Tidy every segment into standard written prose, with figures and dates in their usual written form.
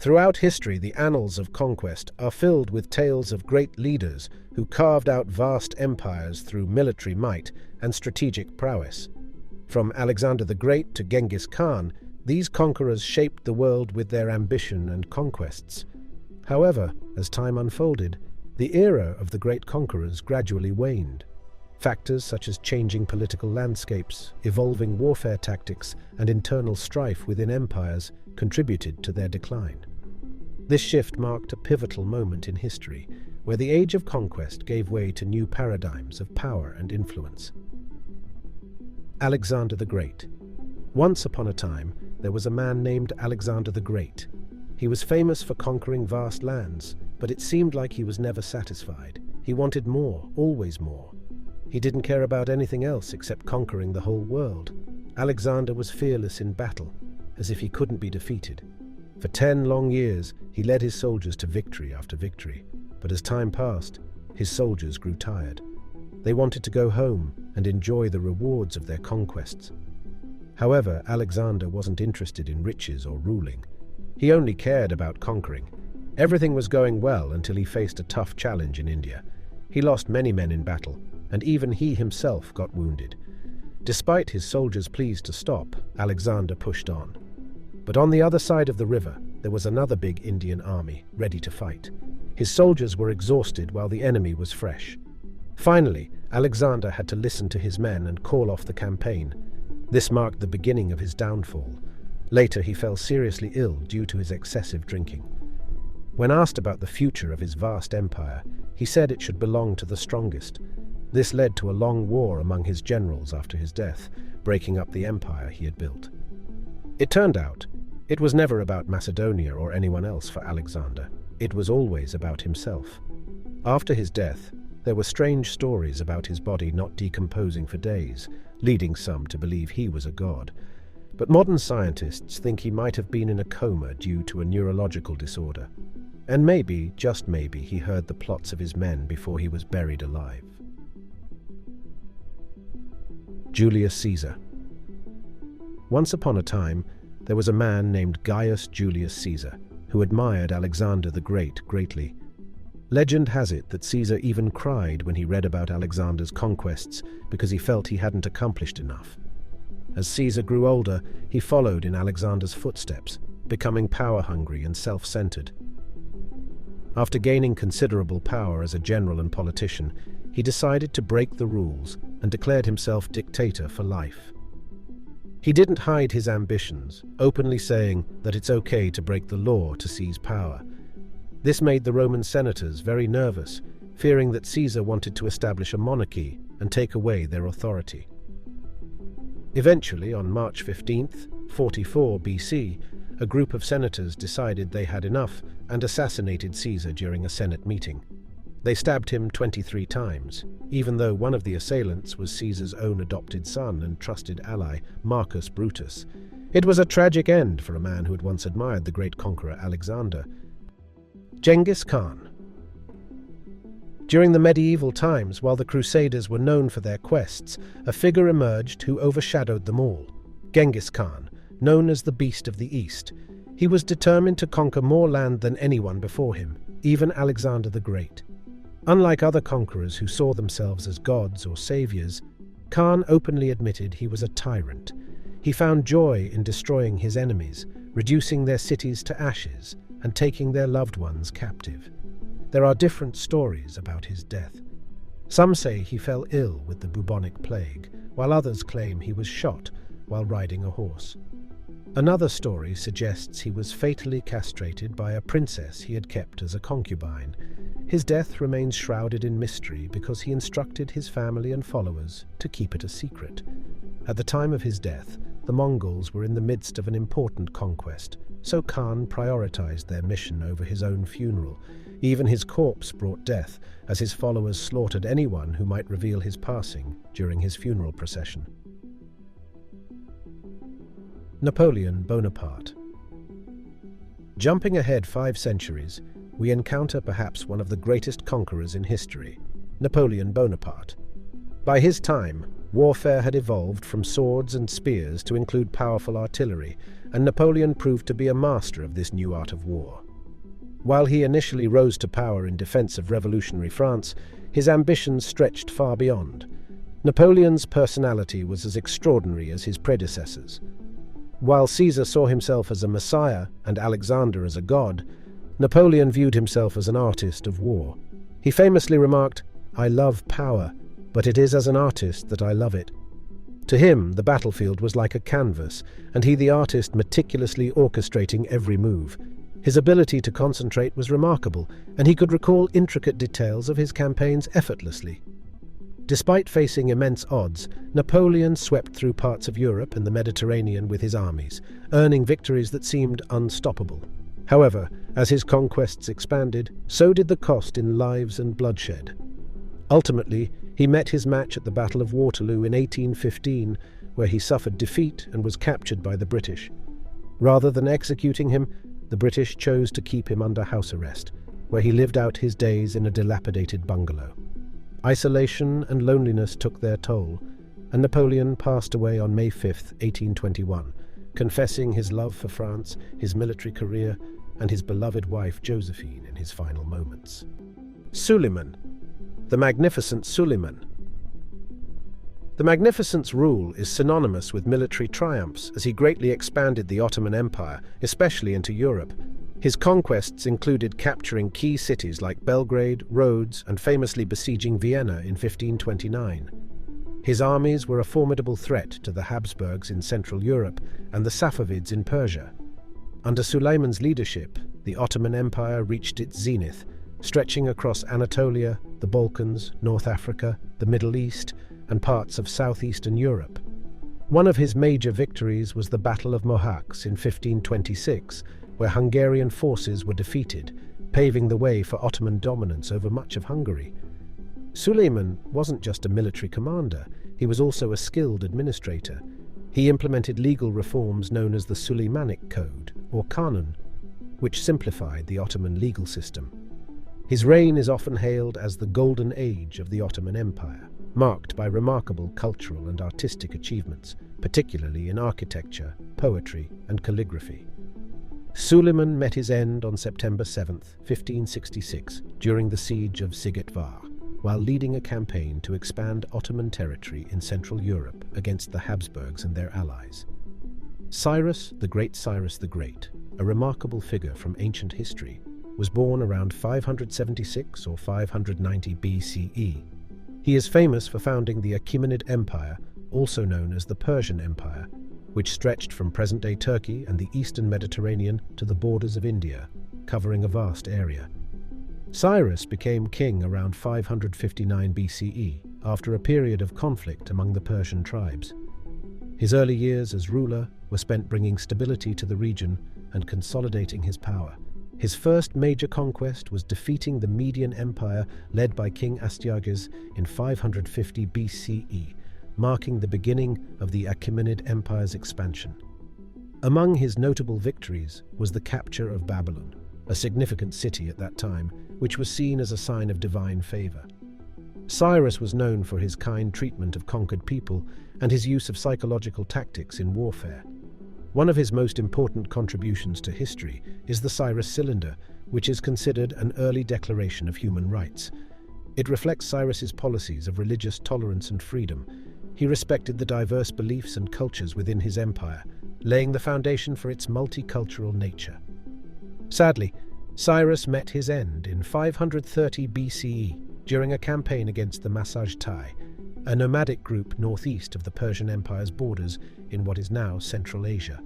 Throughout history, the annals of conquest are filled with tales of great leaders who carved out vast empires through military might and strategic prowess. From Alexander the Great to Genghis Khan, these conquerors shaped the world with their ambition and conquests. However, as time unfolded, the era of the Great Conquerors gradually waned. Factors such as changing political landscapes, evolving warfare tactics, and internal strife within empires contributed to their decline. This shift marked a pivotal moment in history, where the age of conquest gave way to new paradigms of power and influence. Alexander the Great. Once upon a time, there was a man named Alexander the Great. He was famous for conquering vast lands, but it seemed like he was never satisfied. He wanted more, always more. He didn't care about anything else except conquering the whole world. Alexander was fearless in battle, as if he couldn't be defeated. For 10 long years, he led his soldiers to victory after victory, but as time passed, his soldiers grew tired. They wanted to go home and enjoy the rewards of their conquests. However, Alexander wasn't interested in riches or ruling. He only cared about conquering. Everything was going well until he faced a tough challenge in India. He lost many men in battle, and even he himself got wounded. Despite his soldiers' pleas to stop, Alexander pushed on. But on the other side of the river, there was another big Indian army, ready to fight. His soldiers were exhausted while the enemy was fresh. Finally, Alexander had to listen to his men and call off the campaign. This marked the beginning of his downfall. Later, he fell seriously ill due to his excessive drinking. When asked about the future of his vast empire, he said it should belong to the strongest. This led to a long war among his generals after his death, breaking up the empire he had built. It turned out, it was never about Macedonia or anyone else for Alexander. It was always about himself. After his death, there were strange stories about his body not decomposing for days, leading some to believe he was a god. But modern scientists think he might have been in a coma due to a neurological disorder. And maybe, just maybe, he heard the plots of his men before he was buried alive. Julius Caesar. Once upon a time, there was a man named Gaius Julius Caesar who admired Alexander the Great greatly. Legend has it that Caesar even cried when he read about Alexander's conquests because he felt he hadn't accomplished enough. As Caesar grew older, he followed in Alexander's footsteps, becoming power-hungry and self-centered. After gaining considerable power as a general and politician, he decided to break the rules and declared himself dictator for life. He didn't hide his ambitions, openly saying that it's okay to break the law to seize power. This made the Roman senators very nervous, fearing that Caesar wanted to establish a monarchy and take away their authority. Eventually, on March 15th, 44 BC, a group of senators decided they had enough and assassinated Caesar during a Senate meeting. They stabbed him 23 times, even though one of the assailants was Caesar's own adopted son and trusted ally, Marcus Brutus. It was a tragic end for a man who had once admired the great conqueror Alexander. Genghis Khan. During the medieval times, while the Crusaders were known for their quests, a figure emerged who overshadowed them all. Genghis Khan, known as the Beast of the East. He was determined to conquer more land than anyone before him, even Alexander the Great. Unlike other conquerors who saw themselves as gods or saviors, Khan openly admitted he was a tyrant. He found joy in destroying his enemies, reducing their cities to ashes, and taking their loved ones captive. There are different stories about his death. Some say he fell ill with the bubonic plague, while others claim he was shot while riding a horse. Another story suggests he was fatally castrated by a princess he had kept as a concubine. His death remains shrouded in mystery because he instructed his family and followers to keep it a secret. At the time of his death, the Mongols were in the midst of an important conquest, so Khan prioritized their mission over his own funeral. Even his corpse brought death, as his followers slaughtered anyone who might reveal his passing during his funeral procession. Napoleon Bonaparte. Jumping ahead 5 centuries, we encounter perhaps one of the greatest conquerors in history, Napoleon Bonaparte. By his time, Warfare had evolved from swords and spears to include powerful artillery, and Napoleon proved to be a master of this new art of war. While he initially rose to power in defense of revolutionary France, his ambitions stretched far beyond. Napoleon's personality was as extraordinary as his predecessors. While Caesar saw himself as a messiah and Alexander as a god, Napoleon viewed himself as an artist of war. He famously remarked, "I love power, but it is as an artist that I love it." To him, the battlefield was like a canvas, and he, the artist, meticulously orchestrating every move. His ability to concentrate was remarkable, and he could recall intricate details of his campaigns effortlessly. Despite facing immense odds, Napoleon swept through parts of Europe and the Mediterranean with his armies, earning victories that seemed unstoppable. However, as his conquests expanded, so did the cost in lives and bloodshed. Ultimately, he met his match at the Battle of Waterloo in 1815, where he suffered defeat and was captured by the British. Rather than executing him, the British chose to keep him under house arrest, where he lived out his days in a dilapidated bungalow. Isolation and loneliness took their toll, and Napoleon passed away on May 5, 1821, confessing his love for France, his military career, and his beloved wife Josephine in his final moments. Suleiman, the magnificent Suleiman. The magnificent's rule is synonymous with military triumphs as he greatly expanded the Ottoman Empire, especially into Europe. His conquests included capturing key cities like Belgrade, Rhodes, and famously besieging Vienna in 1529. His armies were a formidable threat to the Habsburgs in Central Europe and the Safavids in Persia. Under Suleiman's leadership, the Ottoman Empire reached its zenith, stretching across Anatolia, the Balkans, North Africa, the Middle East, and parts of southeastern Europe. One of his major victories was the Battle of Mohacs in 1526, where Hungarian forces were defeated, paving the way for Ottoman dominance over much of Hungary. Suleiman wasn't just a military commander, he was also a skilled administrator. He implemented legal reforms known as the Suleimanic Code, or Kanun, which simplified the Ottoman legal system. His reign is often hailed as the Golden Age of the Ottoman Empire, marked by remarkable cultural and artistic achievements, particularly in architecture, poetry, and calligraphy. Suleiman met his end on September 7, 1566, during the siege of Sigetvar, while leading a campaign to expand Ottoman territory in Central Europe against the Habsburgs and their allies. Cyrus the Great, a remarkable figure from ancient history, was born around 576 or 590 BCE. He is famous for founding the Achaemenid Empire, also known as the Persian Empire, which stretched from present-day Turkey and the eastern Mediterranean to the borders of India, covering a vast area. Cyrus became king around 559 BCE, after a period of conflict among the Persian tribes. His early years as ruler were spent bringing stability to the region and consolidating his power. His first major conquest was defeating the Median Empire led by King Astyages in 550 BCE, marking the beginning of the Achaemenid Empire's expansion. Among his notable victories was the capture of Babylon, a significant city at that time, which was seen as a sign of divine favor. Cyrus was known for his kind treatment of conquered people and his use of psychological tactics in warfare. One of his most important contributions to history is the Cyrus Cylinder, which is considered an early declaration of human rights. It reflects Cyrus's policies of religious tolerance and freedom. He respected the diverse beliefs and cultures within his empire, laying the foundation for its multicultural nature. Sadly, Cyrus met his end in 530 BCE during a campaign against the Massagetai, a nomadic group northeast of the Persian Empire's borders in what is now Central Asia.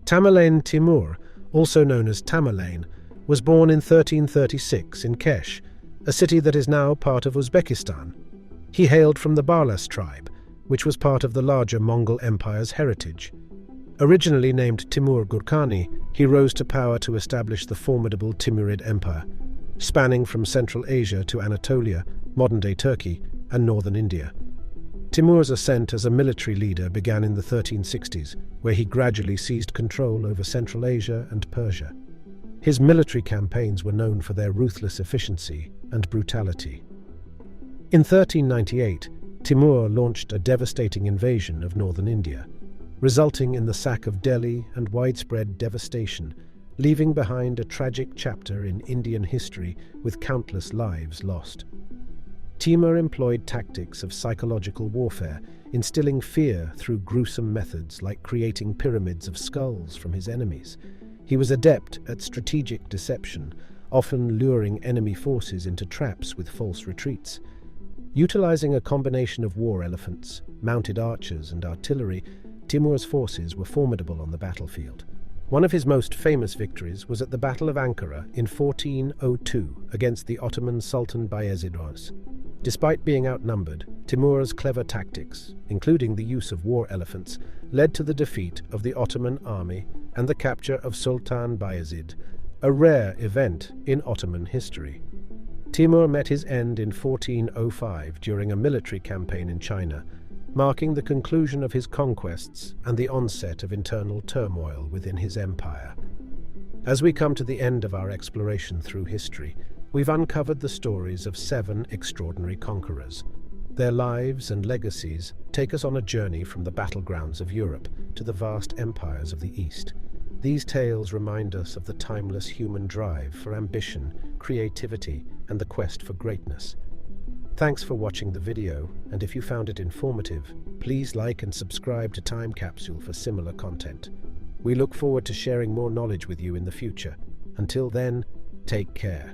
Tamerlane Timur, also known as Tamerlane, was born in 1336 in Kesh, a city that is now part of Uzbekistan. He hailed from the Barlas tribe, which was part of the larger Mongol Empire's heritage. Originally named Timur Gurkhani, he rose to power to establish the formidable Timurid Empire, spanning from Central Asia to Anatolia, modern-day Turkey, and northern India. Timur's ascent as a military leader began in the 1360s, where he gradually seized control over Central Asia and Persia. His military campaigns were known for their ruthless efficiency and brutality. In 1398, Timur launched a devastating invasion of northern India, resulting in the sack of Delhi and widespread devastation, leaving behind a tragic chapter in Indian history with countless lives lost. Timur employed tactics of psychological warfare, instilling fear through gruesome methods like creating pyramids of skulls from his enemies. He was adept at strategic deception, often luring enemy forces into traps with false retreats. Utilizing a combination of war elephants, mounted archers, and artillery, Timur's forces were formidable on the battlefield. One of his most famous victories was at the Battle of Ankara in 1402 against the Ottoman Sultan Bayezid. Despite being outnumbered, Timur's clever tactics, including the use of war elephants, led to the defeat of the Ottoman army and the capture of Sultan Bayezid, a rare event in Ottoman history. Timur met his end in 1405 during a military campaign in China, marking the conclusion of his conquests and the onset of internal turmoil within his empire. As we come to the end of our exploration through history, we've uncovered the stories of 7 extraordinary conquerors. Their lives and legacies take us on a journey from the battlegrounds of Europe to the vast empires of the East. These tales remind us of the timeless human drive for ambition, creativity, and the quest for greatness. Thanks for watching the video, and if you found it informative, please like and subscribe to Time Capsule for similar content. We look forward to sharing more knowledge with you in the future. Until then, take care.